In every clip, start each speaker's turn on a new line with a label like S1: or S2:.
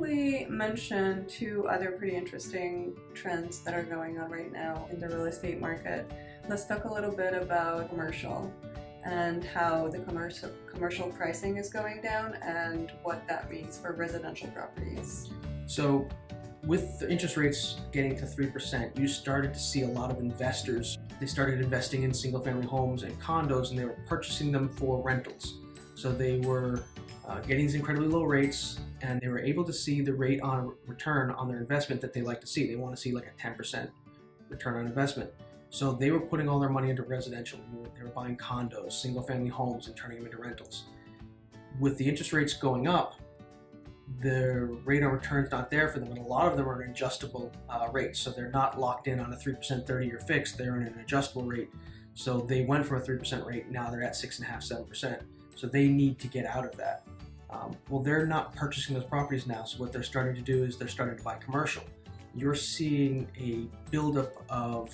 S1: quickly mention two other pretty interesting trends that are going on right now in the real estate market. Let's talk a little bit about commercial and how the commercial pricing is going down and what that means for residential properties.
S2: So with the interest rates getting to 3%, you started to see a lot of investors. They started investing in single-family homes and condos, and they were purchasing them for rentals. So they were getting these incredibly low rates, and they were able to see the rate on return on their investment that they like to see. They want to see like a 10% return on investment. So they were putting all their money into residential. They were buying condos, single-family homes, and turning them into rentals. With the interest rates going up, the rate on return is not there for them, and a lot of them are an adjustable rate. So they're not locked in on a 3% 30-year fix. They're in an adjustable rate. So they went from a 3% rate, now they're at 6.5%, 7%. So they need to get out of that. Well, they're not purchasing those properties now. So what they're starting to do is they're starting to buy commercial. You're seeing a buildup of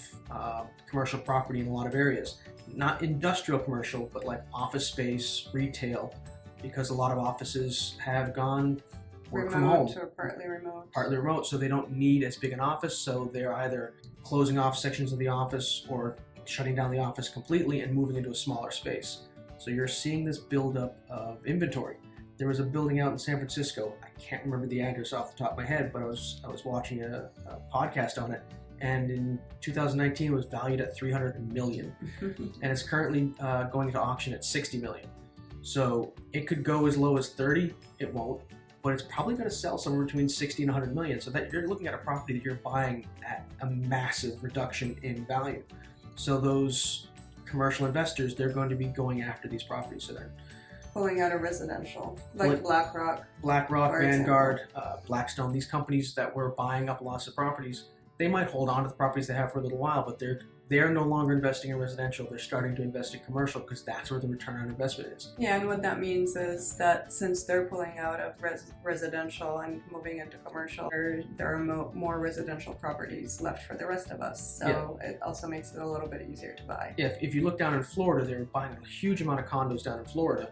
S2: commercial property in a lot of areas. Not industrial commercial, but like office space, retail, because a lot of offices have gone work from home.
S1: Or partly remote.
S2: Partly remote, so they don't need as big an office, so they're either closing off sections of the office or shutting down the office completely and moving into a smaller space. So you're seeing this buildup of inventory. There was a building out in San Francisco. I can't remember the address off the top of my head, but I was watching a podcast on it, and in 2019 it was valued at $300 million, and it's currently going into auction at $60 million. So it could go as low as 30. It won't, but it's probably going to sell somewhere between 60 and 100 million. So that you're looking at a property that you're buying at a massive reduction in value. So those commercial investors, they're going to be going after these properties. So they're
S1: pulling out of residential, like BlackRock,
S2: Vanguard, Blackstone, these companies that were buying up lots of properties. They might hold on to the properties they have for a little while, but they're no longer investing in residential. They're starting to invest in commercial because that's where the return on investment is.
S1: Yeah, and what that means is that since they're pulling out of residential and moving into commercial, there are more residential properties left for the rest of us. So yeah. It also makes it a little bit easier to buy.
S2: Yeah, if you look down in Florida, they were buying a huge amount of condos down in Florida.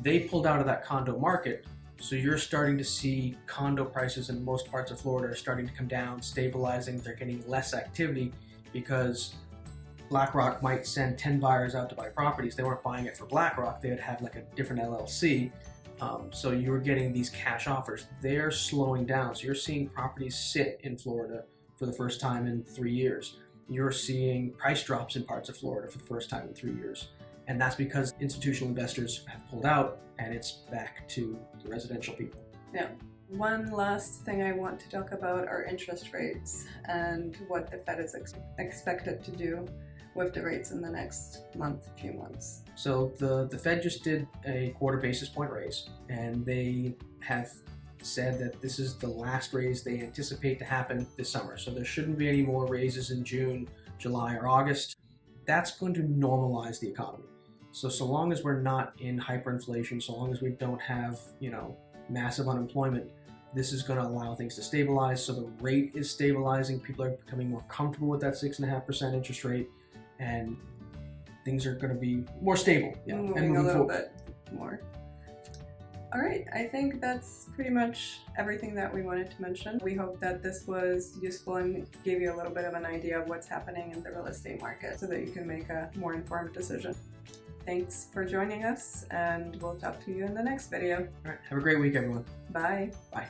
S2: They pulled out of that condo market. So you're starting to see condo prices in most parts of Florida are starting to come down, stabilizing. They're getting less activity because BlackRock might send 10 buyers out to buy properties. They weren't buying it for BlackRock. They would have like a different LLC. So you were getting these cash offers. They're slowing down. So you're seeing properties sit in Florida for the first time in 3 years. You're seeing price drops in parts of Florida for the first time in 3 years. And that's because institutional investors have pulled out, and it's back to the residential people.
S1: Yeah. One last thing I want to talk about are interest rates and what the Fed is expected to do with the rates in the next few months.
S2: So the Fed just did a quarter basis point raise, and they have said that this is the last raise they anticipate to happen this summer. So there shouldn't be any more raises in June, July, or August. That's going to normalize the economy. So long as we're not in hyperinflation, so long as we don't have, massive unemployment, this is going to allow things to stabilize. So the rate is stabilizing. People are becoming more comfortable with that 6.5% interest rate, and things are going to be more stable.
S1: Yeah, moving a little bit more. All right, I think that's pretty much everything that we wanted to mention. We hope that this was useful and gave you a little bit of an idea of what's happening in the real estate market so that you can make a more informed decision. Thanks for joining us, and we'll talk to you in the next video.
S2: All right, have a great week, everyone.
S1: Bye.
S2: Bye.